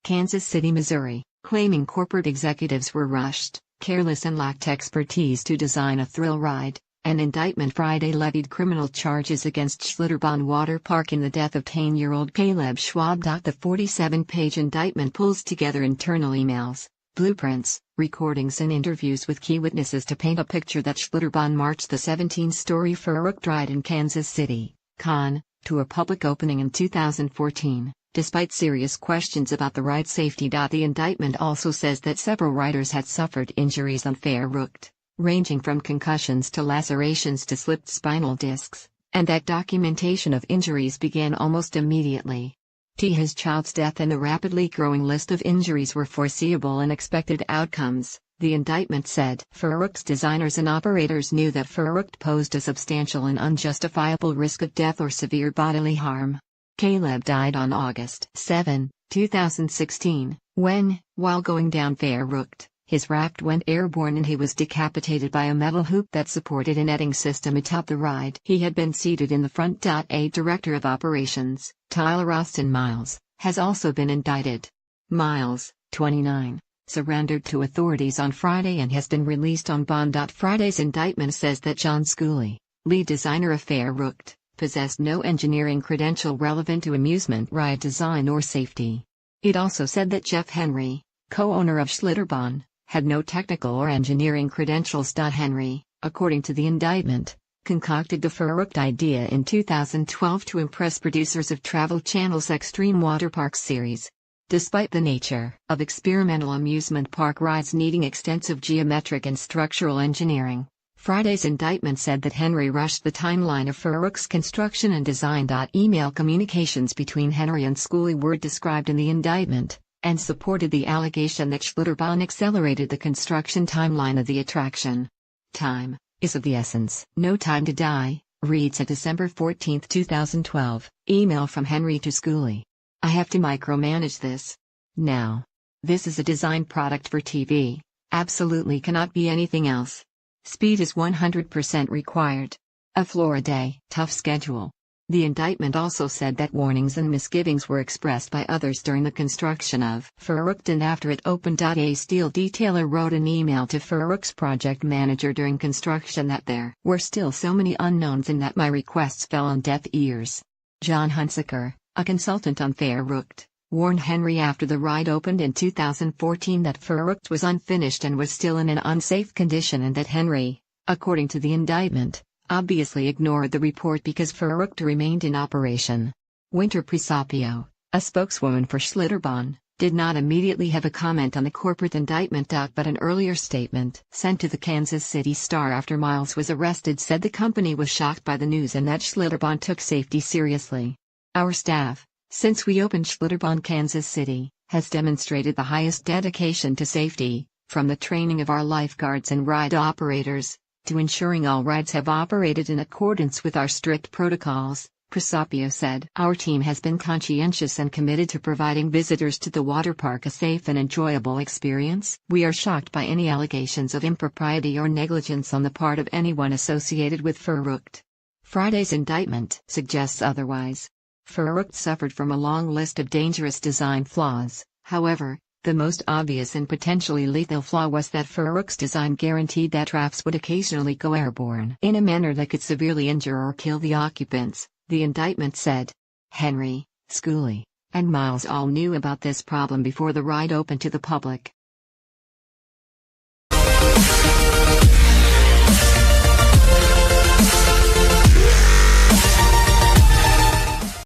Kansas City, Missouri, claiming corporate executives were rushed, careless and lacked expertise to design a thrill ride. An indictment Friday levied criminal charges against Schlitterbahn Water Park in the death of 10-year-old Caleb Schwab. The 47-page indictment pulls together internal emails, blueprints, recordings and interviews with key witnesses to paint a picture that Schlitterbahn marched the 17-story Fairhook ride in Kansas City, Con, to a public opening in 2014, despite serious questions about the ride's safety. The indictment also says that several riders had suffered injuries on Fairhook, ranging from concussions to lacerations to slipped spinal discs, and that documentation of injuries began almost immediately. His child's death and the rapidly growing list of injuries were foreseeable and expected outcomes, the indictment said. Fairhook's designers and operators knew that Fairhook posed a substantial and unjustifiable risk of death or severe bodily harm. Caleb died on August 7, 2016, when, while going down Fairhook, his raft went airborne and he was decapitated by a metal hoop that supported a netting system atop the ride. He had been seated in the front. A director of operations, Tyler Austin Miles, has also been indicted. Miles, 29, surrendered to authorities on Friday and has been released on bond. Friday's indictment says that John Schooley, lead designer of Fairhook, possessed no engineering credential relevant to amusement ride design or safety. It also said that Jeff Henry, co-owner of Schlitterbahn, had no technical or engineering credentials. Henry, according to the indictment, concocted the Fairhook idea in 2012 to impress producers of Travel Channel's Extreme Water Park series. Despite the nature of experimental amusement park rides needing extensive geometric and structural engineering, Friday's indictment said that Henry rushed the timeline of Fairhook's construction and design. Email communications between Henry and Schooley were described in the indictment, and supported the allegation that Schlitterbahn accelerated the construction timeline of the attraction. Time is of the essence. No Time to Die, reads a December 14, 2012, email from Henry to Schooley. I have to micromanage this now. This is a design product for TV, absolutely cannot be anything else. Speed is 100% required. A floor a day. Tough schedule. The indictment also said that warnings and misgivings were expressed by others during the construction of Fairhook and after it opened. A steel detailer wrote an email to Fairhook's project manager during construction that there were still so many unknowns and that my requests fell on deaf ears. John Hunsaker, a consultant on Fairhook, warned Henry after the ride opened in 2014 that Fairhook was unfinished and was still in an unsafe condition, and that Henry, according to the indictment, obviously ignored the report because Fairhook remained in operation. Winter Presapio, a spokeswoman for Schlitterbahn, did not immediately have a comment on the corporate indictment. But an earlier statement sent to the Kansas City Star after Miles was arrested said the company was shocked by the news and that Schlitterbahn took safety seriously. Our staff, since we opened Schlitterbahn Kansas City, has demonstrated the highest dedication to safety, from the training of our lifeguards and ride operators, to ensuring all rides have operated in accordance with our strict protocols, Presapio said. Our team has been conscientious and committed to providing visitors to the water park a safe and enjoyable experience. We are shocked by any allegations of impropriety or negligence on the part of anyone associated with Fairhook. Friday's indictment suggests otherwise. Fairhook suffered from a long list of dangerous design flaws. However, the most obvious and potentially lethal flaw was that Fairhook's design guaranteed that rafts would occasionally go airborne in a manner that could severely injure or kill the occupants, the indictment said. Henry, Schooley, and Miles all knew about this problem before the ride opened to the public.